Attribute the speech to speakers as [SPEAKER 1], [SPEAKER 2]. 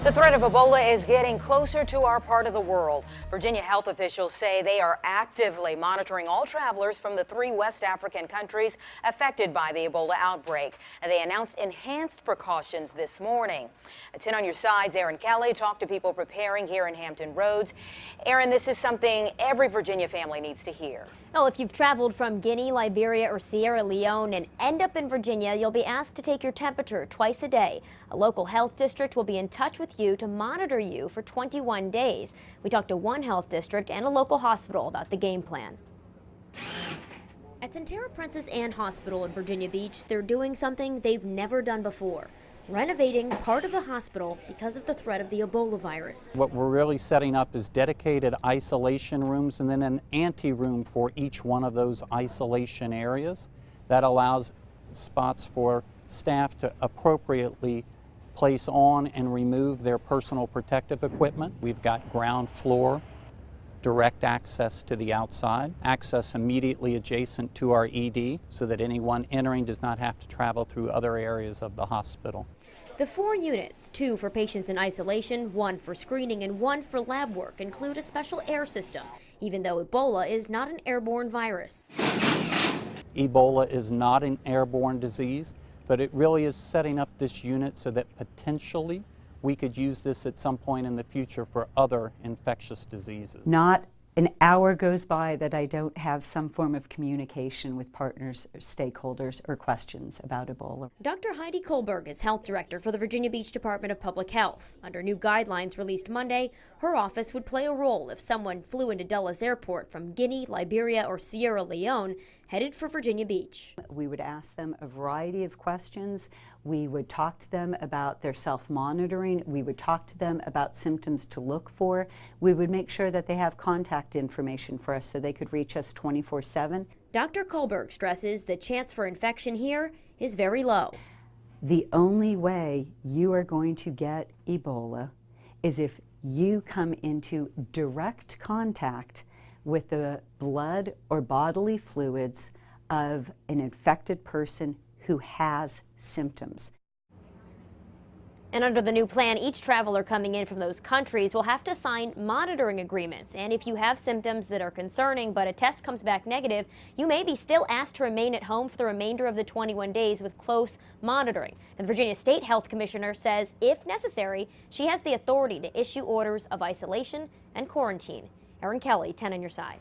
[SPEAKER 1] The threat of Ebola is getting closer to our part of the world. Virginia health officials say they are actively monitoring all travelers from the 3 West African countries affected by the Ebola outbreak. And they announced enhanced precautions this morning. At 10 on your sides, Erin Kelly talked to people preparing here in Hampton Roads. Erin, this is something every Virginia family needs to hear.
[SPEAKER 2] Well, if you've traveled from Guinea, Liberia, or Sierra Leone and end up in Virginia, you'll be asked to take your temperature twice a day. A local health district will be in touch with you to monitor you for 21 days. We talked to one health district and a local hospital about the game plan. At Centera Princess Anne Hospital in Virginia Beach, they're doing something they've never done before. Renovating part of the hospital because of the threat of the Ebola virus.
[SPEAKER 3] What we're really setting up is dedicated isolation rooms and then an ante-room for each one of those isolation areas. That allows spots for staff to appropriately place on and remove their personal protective equipment. We've got ground floor, direct access to the outside, access immediately adjacent to our ED so that anyone entering does not have to travel through other areas of the hospital.
[SPEAKER 2] The 4 units, 2 for patients in isolation, 1 for screening, and 1 for lab work, include a special air system, even though Ebola is not an airborne virus.
[SPEAKER 3] Ebola is not an airborne disease, but it really is setting up this unit so that potentially we could use this at some point in the future for other infectious diseases.
[SPEAKER 4] Not an hour goes by that I don't have some form of communication with partners, or stakeholders, or questions about Ebola.
[SPEAKER 2] Dr. Heidi Kohlberg is health director for the Virginia Beach Department of Public Health. Under new guidelines released Monday, her office would play a role if someone flew into Dulles Airport from Guinea, Liberia, or Sierra Leone headed for Virginia Beach.
[SPEAKER 4] We would ask them a variety of questions. We would talk to them about their self-monitoring. We would talk to them about symptoms to look for. We would make sure that they have contact information for us so they could reach us 24/7.
[SPEAKER 2] Dr. Kohlberg stresses the chance for infection here is very low.
[SPEAKER 4] The only way you are going to get Ebola is if you come into direct contact with the blood or bodily fluids of an infected person who has symptoms.
[SPEAKER 2] And under the new plan, each traveler coming in from those countries will have to sign monitoring agreements. And if you have symptoms that are concerning but a test comes back negative, you may be still asked to remain at home for the remainder of the 21 days with close monitoring. And the Virginia State Health Commissioner says, if necessary, she has the authority to issue orders of isolation and quarantine. Erin Kelly, 10 on your side.